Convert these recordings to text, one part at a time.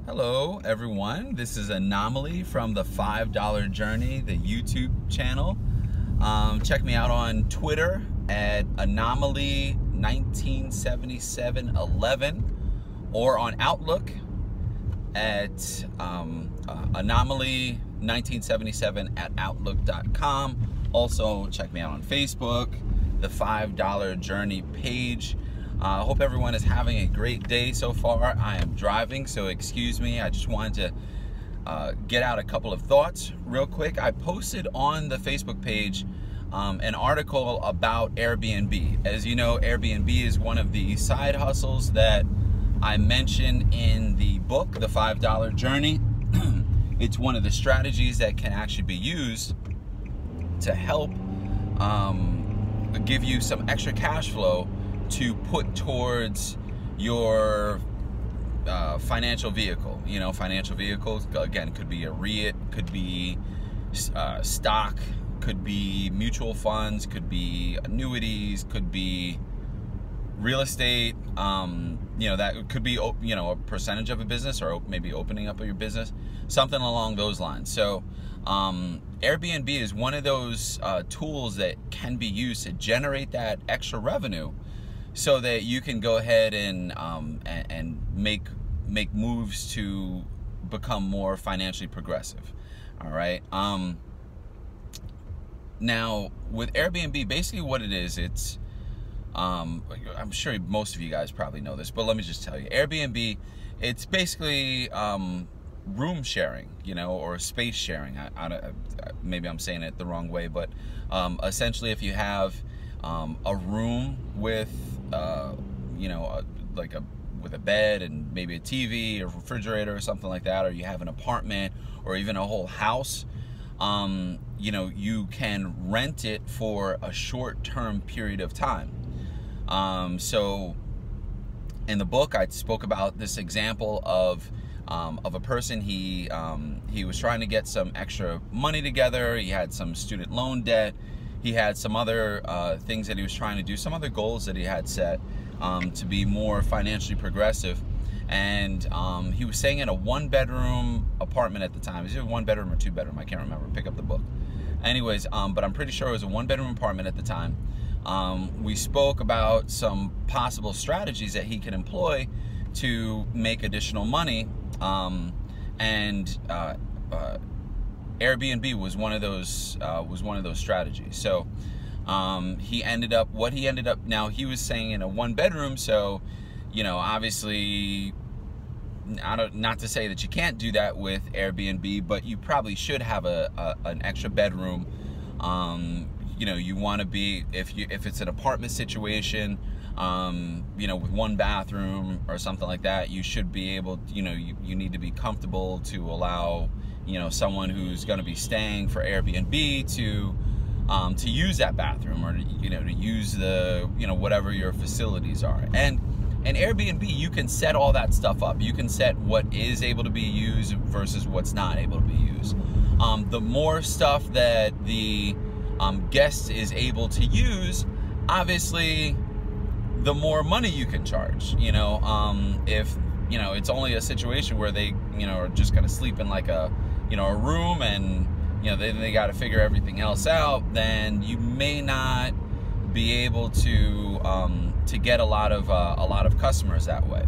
Hello everyone, this is Anomaly from the $5 Journey, the YouTube channel. Check me out on Twitter at Anomaly197711 or on Outlook at Anomaly1977 at outlook.com. Also check me out on Facebook, the $5 Journey page. I hope everyone is having a great day so far. I am driving, so excuse me. I just wanted to get out a couple of thoughts real quick. I posted on the Facebook page an article about Airbnb. As you know, Airbnb is one of the side hustles that I mentioned in the book, The $5 Journey. It's one of the strategies that can actually be used to help give you some extra cash flow to put towards your financial vehicle. You know, financial vehicles, again, could be a REIT, could be stock, could be mutual funds, could be annuities, could be real estate. You know, that could be, you know, a percentage of a business, or maybe opening up of your business, something along those lines. So Airbnb is one of those tools that can be used to generate that extra revenue, so that you can go ahead and make moves to become more financially progressive. All right. Now with Airbnb, basically what it is, it's I'm sure most of you guys probably know this, but let me just tell you, Airbnb, it's basically room sharing, you know, or space sharing. Maybe I'm saying it the wrong way, but essentially, if you have a room with you know, with a bed and maybe a TV or refrigerator or something like that, or you have an apartment or even a whole house, you know, you can rent it for a short-term period of time. So in the book, I spoke about this example of a person. He was trying to get some extra money together. He had some student loan debt. He had some other things that he was trying to do, some other goals that he had set to be more financially progressive. And he was staying in a one-bedroom apartment at the time. Is it a one-bedroom or two-bedroom? I can't remember. Pick up the book. Anyways, but I'm pretty sure it was a one-bedroom apartment at the time. We spoke about some possible strategies that he could employ to make additional money, and Airbnb was one of those strategies. So he ended up now he was saying in a one-bedroom, so you know, obviously, not to say that you can't do that with Airbnb, but you probably should have an extra bedroom. You know, you want to be, if it's an apartment situation, you know, with one bathroom or something like that, you should be able, you know, you need to be comfortable to allow, you know, someone who's going to be staying for Airbnb to use that bathroom, or, you know, to use the, you know, whatever your facilities are. And Airbnb, you can set all that stuff up. You can set what is able to be used versus what's not able to be used. The more stuff that the guest is able to use, obviously, the more money you can charge. You know, if, you know, it's only a situation where they, you know, are just going to sleep in like a, you know, a room, and, you know, they got to figure everything else out, then you may not be able to get a lot of customers that way.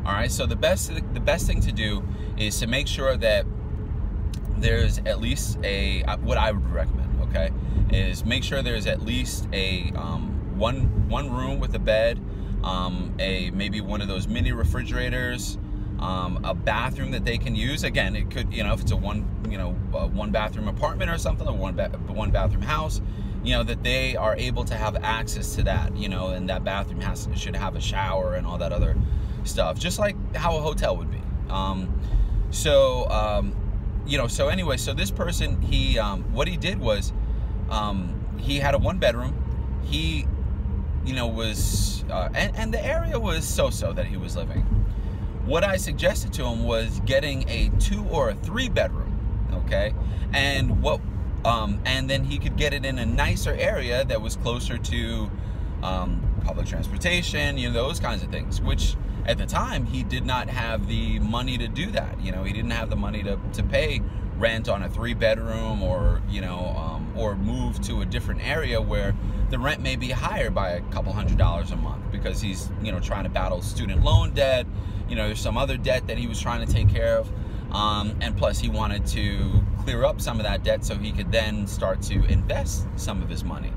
All right. So the best thing to do is to make sure that there's at least what I would recommend, okay, is make sure there's at least a one room with a bed, maybe one of those mini refrigerators, a bathroom that they can use. Again, it could, you know, if it's a one bathroom apartment or something, or one bathroom house, you know, that they are able to have access to that, you know, and that bathroom should have a shower and all that other stuff, just like how a hotel would be. You know, so anyway, so this person, he what he did was, he had a one bedroom. He, you know, was and the area was so-so that he was living. What I suggested to him was getting a 2 or a 3 bedroom, okay, and then he could get it in a nicer area that was closer to public transportation, you know, those kinds of things, which at the time, he did not have the money to do that. You know, he didn't have the money to pay rent on a 3-bedroom, or, you know, or move to a different area where the rent may be higher by a couple $100s a month, because he's, you know, trying to battle student loan debt. You know, there's some other debt that he was trying to take care of. And plus he wanted to clear up some of that debt so he could then start to invest some of his money.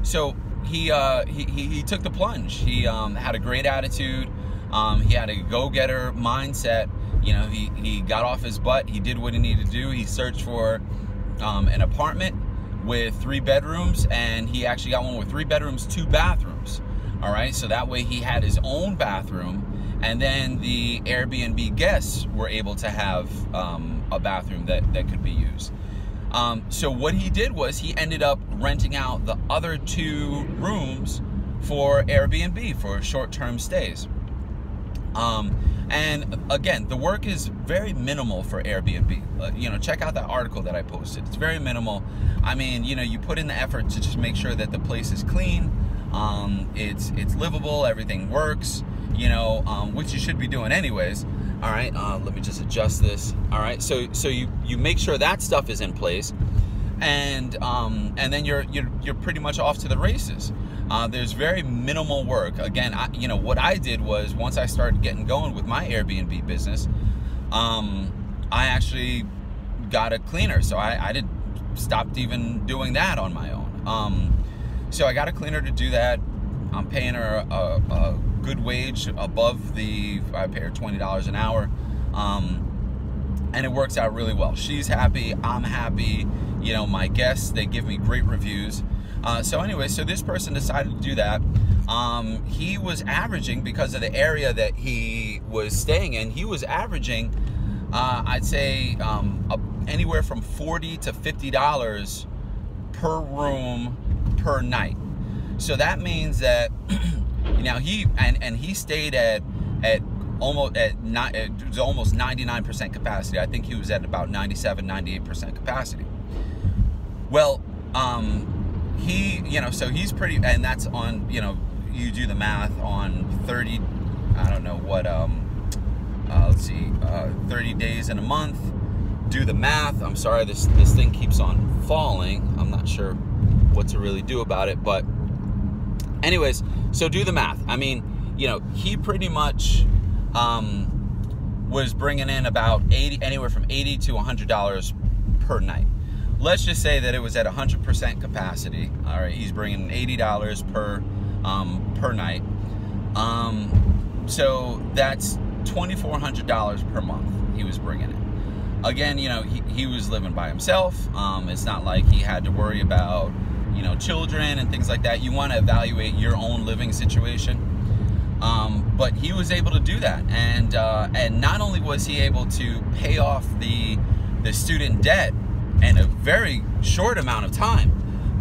So he took the plunge. He had a great attitude. He had a go-getter mindset. You know, he got off his butt. He did what he needed to do. He searched for an apartment with 3 bedrooms, and he actually got one with 3 bedrooms, 2 bathrooms. All right, so that way he had his own bathroom, and then the Airbnb guests were able to have a bathroom that could be used. So what he did was he ended up renting out the other 2 rooms for Airbnb for short-term stays. And again, the work is very minimal for Airbnb. You know, check out that article that I posted. It's very minimal. I mean, you know, you put in the effort to just make sure that the place is clean, it's livable, everything works, you know, which you should be doing anyways. All right, let me just adjust this. All right, so you make sure that stuff is in place, and then you're pretty much off to the races. There's very minimal work. Again, you know, what I did was, once I started getting going with my Airbnb business, I actually got a cleaner. So I stopped even doing that on my own. So I got a cleaner to do that. I'm paying her a good wage above I pay her $20 an hour. And it works out really well. She's happy, I'm happy. You know, my guests, they give me great reviews. So anyway, so this person decided to do that. He was averaging, because of the area that he was staying in, he was averaging, I'd say, anywhere from $40 to $50 per room per night. So that means that, you know, he stayed at almost 99% capacity. I think he was at about 97-98% capacity. Well, you know, so he's pretty, and that's on, you know, you do the math on 30, I don't know what, let's see, 30 days in a month. Do the math. I'm sorry, this thing keeps on falling. I'm not sure what to really do about it, but anyways, so do the math. I mean, you know, he pretty much was bringing in about anywhere from $80 to $100 per night. Let's just say that it was at 100% capacity. All right, he's bringing $80 per night. So that's $2,400 per month he was bringing in. Again, you know, he was living by himself. It's not like he had to worry about, you know, children and things like that. You want to evaluate your own living situation. But he was able to do that, and not only was he able to pay off the student debt in a very short amount of time,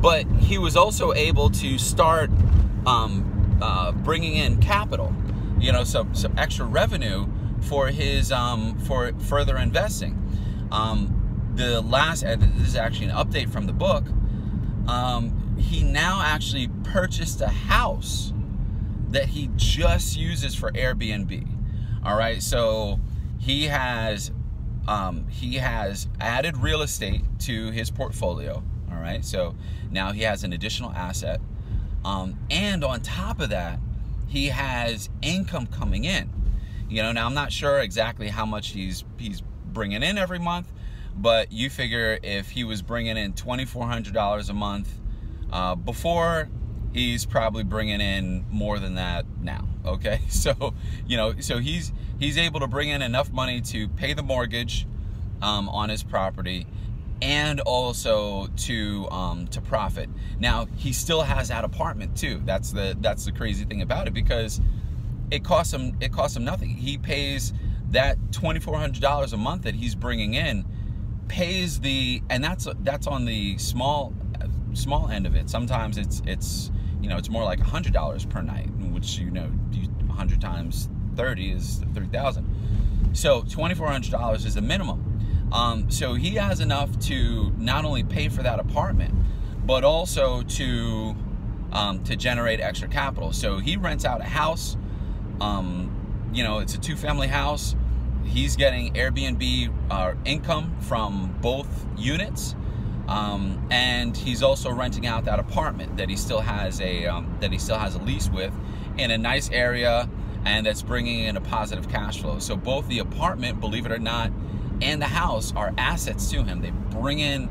but he was also able to start bringing in capital, you know, some extra revenue for his for further investing. The last, this is actually an update from the book. He now actually purchased a house that he just uses for Airbnb. All right, so he has added real estate to his portfolio. All right, so now he has an additional asset, and on top of that, he has income coming in. You know, now I'm not sure exactly how much he's bringing in every month, but you figure if he was bringing in $2,400 a month before, he's probably bringing in more than that now. Okay, so you know, so he's able to bring in enough money to pay the mortgage on his property, and also to profit. Now he still has that apartment too. That's the crazy thing about it, because it costs him nothing. He pays that $2,400 a month that he's bringing in, pays and that's on the small end of it. Sometimes it's you know, it's more like $100 per night, which, you know, 100 times 30 is 3,000. So $2,400 is the minimum. So he has enough to not only pay for that apartment, but also to generate extra capital. So he rents out a house You know, it's a 2-family house. He's getting Airbnb income from both units, and he's also renting out that apartment that he still has a lease with in a nice area, and that's bringing in a positive cash flow. So both the apartment, believe it or not, and the house are assets to him. They bring in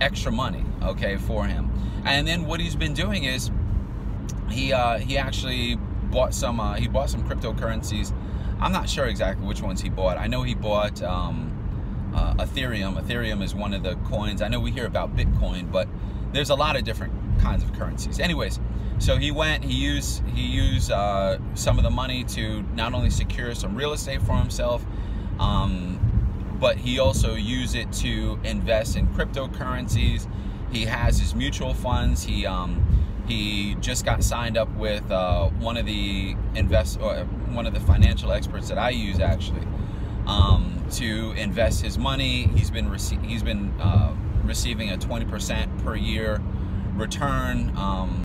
extra money, okay, for him. And then what he's been doing is he actually bought some cryptocurrencies. I'm not sure exactly which ones he bought. I know he bought Ethereum. Ethereum is one of the coins. I know we hear about Bitcoin, but there's a lot of different kinds of currencies. Anyways, so he used some of the money to not only secure some real estate for himself, but he also used it to invest in cryptocurrencies. He has his mutual funds. He just got signed up with one of the financial experts that I use, actually, to invest his money. He's been receiving a 20% per year return.